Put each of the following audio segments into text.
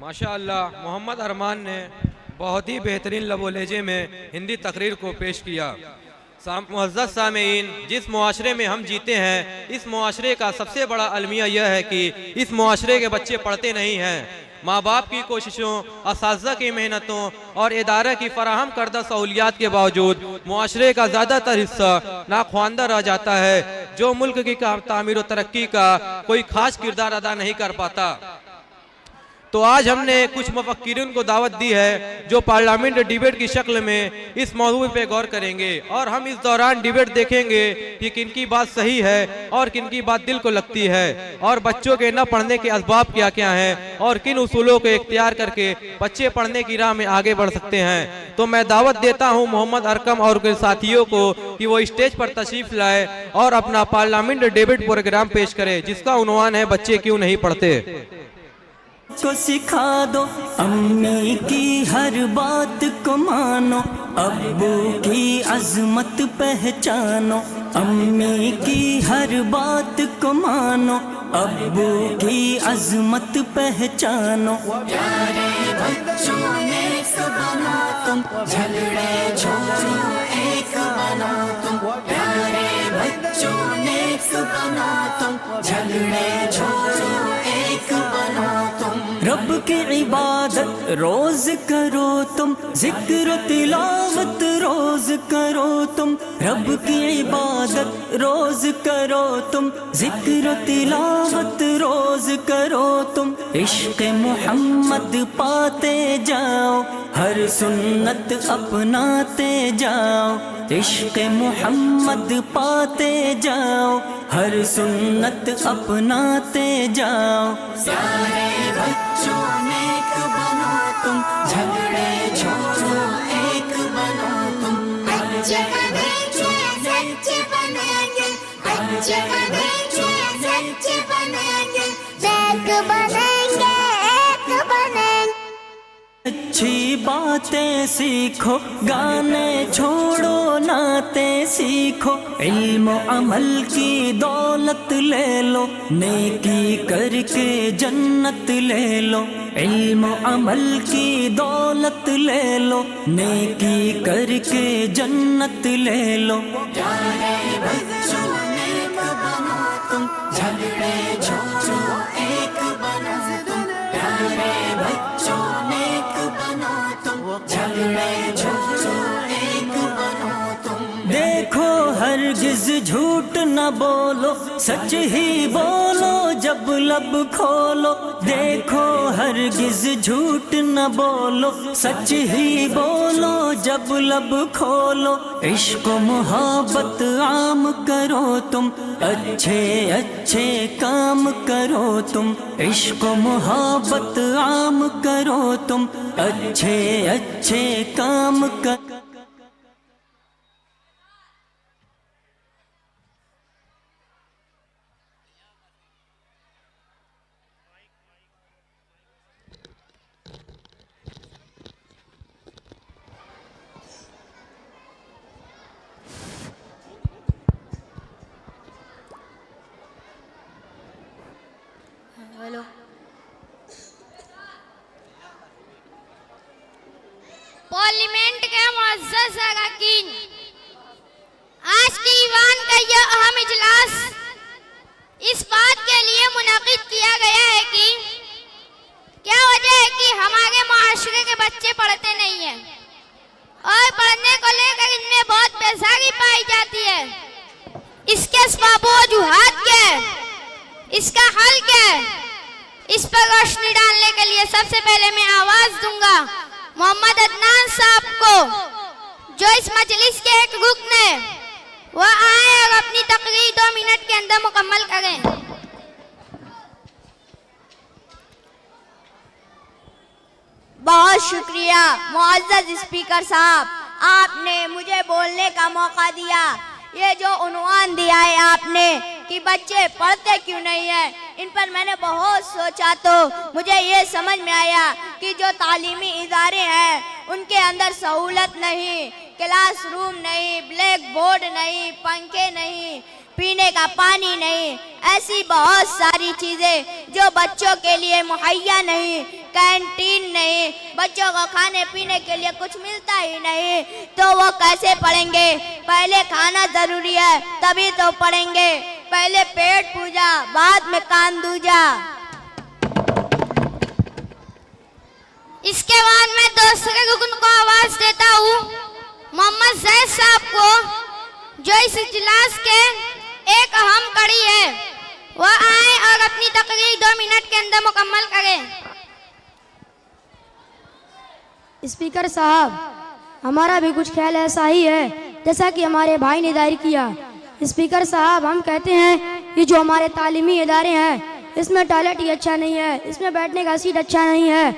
माशाअल्लाह मोहम्मद अरमान ने बहुत ही बेहतरीन लबो लहजे में हिंदी तकरीर को पेश किया। मुअज़्ज़ज़ सामीन, जिस मुआशरे में हम जीते हैं, इस मुआशरे का सबसे बड़ा अलमिया यह है कि इस मुआशरे के बच्चे पढ़ते नहीं हैं। माँ बाप की कोशिशों, असातिज़ा की मेहनतों और इदारा की फराहम करदा सहूलियात के बावजूद मुआशरे का ज़्यादातर हिस्सा नाख्वानदा रह जाता है, जो मुल्क की तामीर और तरक्की का कोई खास किरदार अदा नहीं कर पाता। तो आज हमने कुछ मुफक्किरीन को दावत दी है जो पार्लियामेंट डिबेट की शक्ल में इस मौजू पे गौर करेंगे, और हम इस दौरान डिबेट देखेंगे कि किनकी बात सही है और किनकी बात दिल को लगती है, और बच्चों के न पढ़ने के असबाब क्या क्या हैं, और किन उसूलों को इख्तियार करके बच्चे पढ़ने की राह में आगे बढ़ सकते हैं। तो मैं दावत देता हूँ मोहम्मद अरकम और उनके साथियों को कि वो स्टेज पर तशरीफ लाए और अपना पार्लियामेंट डिबेट प्रोग्राम पेश करे, जिसका उन्वान है बच्चे क्यों नहीं पढ़ते। को सिखा दो अम्मी की हर बात को मानो, अब्बू की अजमत पहचानो। अम्मी की हर बात को मानो, अब्बू की अजमत पहचानो। प्यारे बच्चों नेक बनो तुम, झगड़े छोड़ो एक बनो तुम। प्यारे बच्चों नेक बनो तुम, झगड़े छोड़ो एक बनो तुम। रब की इबादत रोज करो तुम, जिक्र तिलावत रोज करो तुम। रब की इबादत रोज करो तुम, जिक्र तिलावत रोज करो तुम। इश्क मोहम्मद पाते जाओ, हर सुन्नत अपनाते जाओ। इश्क मोहम्मद पाते जाओ, हर सुन्नत अपनाते जाओ। सारे बच्चों नेक बनो तुम, झगड़े छोड़ो एक बनो तुम। अच्छे बनेंगे सच्चे बनेंगे, अच्छे बनेंगे सच्चे बनेंगे, नेक बनेंगे एक बनेंगे। अच्छी बातें सीखो, गाने छोड़ो नाते सीखो। इल्म अमल की दौलत ले लो, नेकी करके जन्नत ले लो। इल्म अमल की दौलत ले लो, नेकी करके जन्नत ले लो। प्यारे बच्चों नेक बनो तुम, झगड़े छोड़ो एक बनो तुम। प्यारे बच्चों नेक बनो तुम, झगड़े छोड़ो एक बनो तुम। देखो हरगिज़ झूठ न बोलो, सच ही बोलो जब लब खोलो। देखो हरगिज़ झूठ न बोलो, सच ही बोलो जब लब खोलो। इश्क मोहब्बत आम करो तुम, अच्छे अच्छे काम करो तुम। इश्क मोहब्बत आम करो तुम, अच्छे अच्छे काम कर। हेलो, पार्लियामेंट के मुअज़्ज़ज़ अरकान, आज के ईवान का यह अहम इजलास इस बात के लिए मुनक़िद किया गया है कि क्या वजह है कि हमारे मुआशरे के बच्चे पढ़ते नहीं हैं, और पढ़ने को लेकर इनमें बहुत बेजारी पाई जाती है। इसके असबाब व वजूहात क्या है, इसका हल क्या है, इस पर रोशनी डालने के लिए सबसे पहले मैं आवाज दूंगा मोहम्मद अदनान साहब को, जो इस मजलिस के एक रुकन है। वह आए और अपनी तकरीर 2 मिनट के अंदर मुकम्मल करें। बहुत शुक्रिया मुअज़्ज़ज़ स्पीकर साहब, आपने मुझे बोलने का मौका दिया। ये जो उन्वान दिया है आपने कि बच्चे पढ़ते क्यों नहीं हैं, इन पर मैंने बहुत सोचा तो मुझे ये समझ में आया कि जो तालीमी इदारे हैं उनके अंदर सहूलत नहीं, क्लासरूम नहीं, ब्लैक बोर्ड नहीं, पंखे नहीं, पीने का पानी नहीं, ऐसी बहुत सारी चीज़ें जो बच्चों के लिए मुहैया नहीं, कैंटीन नहीं, बच्चों को खाने पीने के लिए कुछ मिलता ही नहीं, तो वो कैसे पढ़ेंगे? पहले खाना ज़रूरी है तभी तो पढ़ेंगे। पहले पेट पूजा बाद में कान दूजा। इसके बाद मैं दूसरे रुकन को आवाज़ देता हूँ मोहम्मद जैद साहब को, जो इस इजलास के एक अहम कड़ी है। वह आए और अपनी तकरीर 2 मिनट के अंदर मुकम्मल करें। स्पीकर साहब, हमारा भी कुछ ख्याल ऐसा ही है जैसा कि हमारे भाई ने दायर किया। स्पीकर साहब, हम कहते हैं कि जो हमारे तालीमी इदारे हैं इसमें टॉयलेट ही अच्छा नहीं है, इसमें बैठने का सीट अच्छा नहीं है,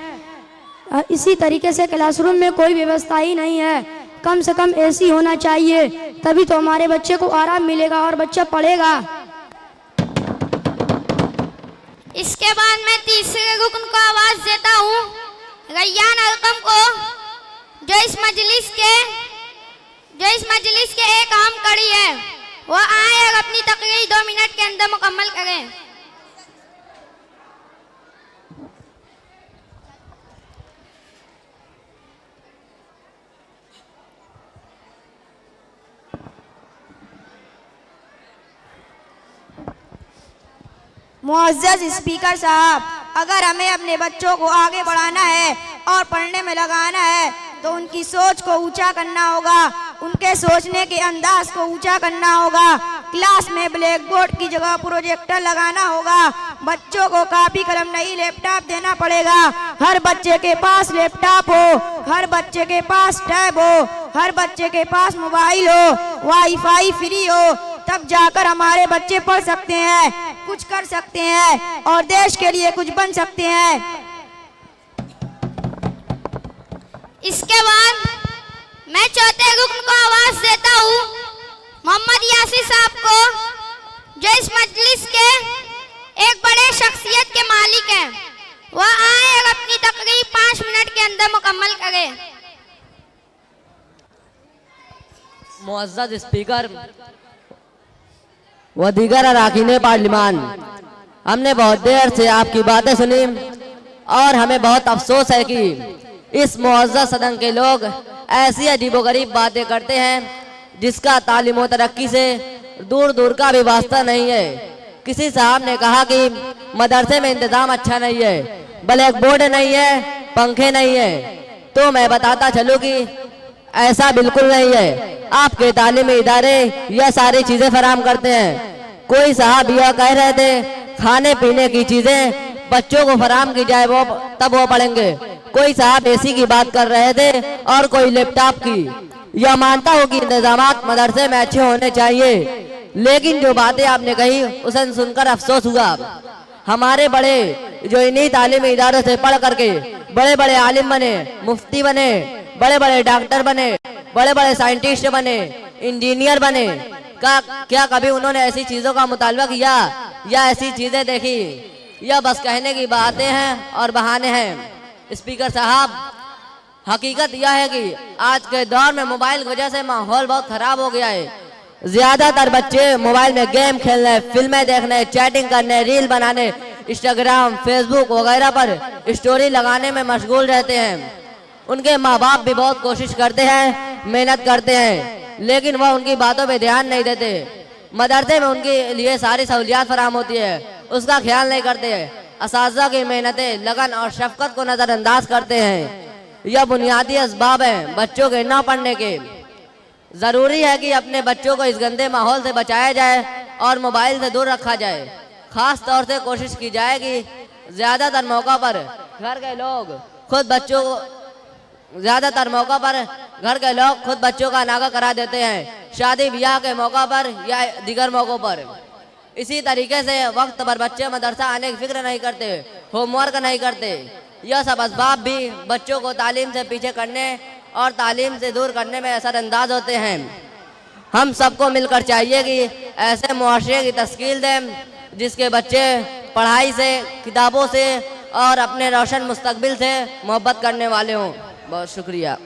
इसी तरीके से क्लासरूम में कोई व्यवस्था ही नहीं है। कम से कम एसी होना चाहिए, तभी तो हमारे बच्चे को आराम मिलेगा और बच्चा पढ़ेगा। इसके बाद मैं तीसरे रुकन को आवाज़ देता हूँ रैयान अलकम को, जो इस मजलिस के एक अहम कड़ी है। वो आए और अपनी तकरीर 2 मिनट के अंदर मुकम्मल करें। मुअज़्ज़ज़ स्पीकर साहब, अगर हमें अपने बच्चों को आगे बढ़ाना है और पढ़ने में लगाना है तो उनकी सोच को ऊंचा करना होगा, उनके सोचने के अंदाज को ऊंचा करना होगा। क्लास में ब्लैक बोर्ड की जगह प्रोजेक्टर लगाना होगा। बच्चों को कॉपी कलम नहीं लैपटॉप देना पड़ेगा। हर बच्चे के पास लैपटॉप हो, हर बच्चे के पास टैब हो, हर बच्चे के पास मोबाइल हो, वाईफाई फ्री हो, तब जाकर हमारे बच्चे पढ़ सकते हैं, कुछ कर सकते हैं और देश के लिए कुछ बन सकते हैं। इसके बाद मैं चौथे रुकन को आवाज़ देता हूँ मोहम्मद यासिर साहब को, जो इस मजलिस के एक बड़े शख्सियत के मालिक हैं। वह आए और अपनी तकरीर 5 मिनट के अंदर मुकम्मल करें। मुअज़्ज़ज़ स्पीकर व दीगर अरकान पार्लिमान, हमने बहुत देर से आपकी बातें सुनी और हमें बहुत अफसोस है कि इस मुअज़्ज़ज़ सदन के लोग ऐसी अजीबोगरीब बातें करते हैं जिसका तालीम व तरक्की से दूर दूर का भी वास्ता नहीं है। किसी साहब ने कहा कि मदरसे में इंतज़ाम अच्छा नहीं है, ब्लैक बोर्ड नहीं है, पंखे नहीं है, तो मैं बताता चलूँ कि ऐसा बिल्कुल नहीं है। आपके तालीमी इदारे यह सारी चीज़ें फराहम करते हैं। कोई साहब यह कह रहे थे खाने पीने की चीज़ें बच्चों को फराहम की जाए, वो तब वो पढ़ेंगे। कोई साहब एसी की बात कर रहे थे और कोई लैपटॉप की। यह मानता हूँ कि इंतजामात मदरसे में अच्छे होने चाहिए, लेकिन जो बातें आपने कही उसे सुनकर अफसोस हुआ। हमारे बड़े जो इन्हीं तालीमी इदारों से पढ़ करके बड़े बड़े आलिम बने, मुफ्ती बने, बड़े बड़े डॉक्टर बने, बड़े बड़े साइंटिस्ट बने, इंजीनियर बने, क्या कभी उन्होंने ऐसी चीज़ों का मुतालबा किया या ऐसी चीज़ें देखी? यह बस कहने की बातें हैं और बहाने हैं। स्पीकर साहब, हकीकत यह है कि आज के दौर में मोबाइल की वजह से माहौल बहुत ख़राब हो गया है। ज़्यादातर बच्चे मोबाइल में गेम खेलने, फिल्में देखने, चैटिंग करने, रील बनाने, इंस्टाग्राम, फेसबुक वगैरह पर स्टोरी लगाने में मशगूल रहते हैं। उनके माँ बाप भी बहुत कोशिश करते हैं, मेहनत करते हैं, लेकिन वह उनकी बातों पे ध्यान नहीं देते। मदरसे में उनके लिए सारी सहूलियात फराहम होती है, उसका ख्याल नहीं करते। असातिज़ा की मेहनतें, लगन और शफकत को नज़रअंदाज करते हैं। यह बुनियादी असबाब हैं बच्चों के न पढ़ने के। ज़रूरी है कि अपने बच्चों को इस गंदे माहौल से बचाया जाए और मोबाइल से दूर रखा जाए। ख़ास तौर से कोशिश की जाए कि ज़्यादातर मौका पर घर के लोग खुद बच्चों का नागा करा देते हैं, शादी ब्याह के मौका पर या दीगर मौक़ों पर। इसी तरीके से वक्त पर बच्चे मदरसा आने की फिक्र नहीं करते, होमवर्क नहीं करते। यह सब असबाब भी बच्चों को तालीम से पीछे करने और तालीम से दूर करने में असरअंदाज होते हैं। हम सबको मिलकर चाहिए कि ऐसे मुआशरे की तश्कील दें जिसके बच्चे पढ़ाई से, किताबों से और अपने रोशन मुस्तकबिल से मोहब्बत करने वाले हों। बहुत शुक्रिया।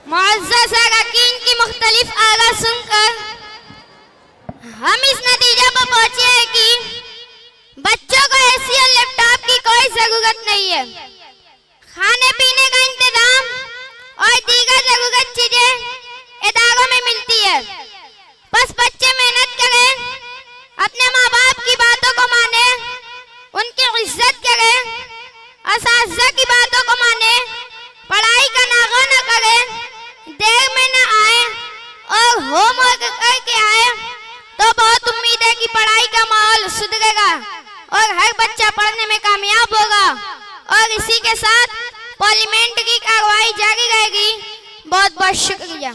मुअज़्ज़ज़ अरकान की मुख्तलिफ आगाह सुनकर हम इस नतीजे पर पहुंचे हैं कि बच्चों को एसी और लैपटॉप की कोई जरूरत नहीं है। खाने पीने का इंतजाम और दीगर जरूरत चीजें इदारों में मिलती है। बस बच्चे मेहनत करें, अपने माँ बाप की बातों को माने, उनकी इज्जत करें, असातिज़ा की बातों को माने, पढ़ाई का नागा न करें, देर में न आए और होमवर्क करके आए तो बहुत उम्मीद है कि पढ़ाई का माहौल सुधरेगा और हर बच्चा पढ़ने में कामयाब होगा। और इसी के साथ पार्लियामेंट की कार्रवाई जारी रहेगी। बहुत बहुत शुक्रिया।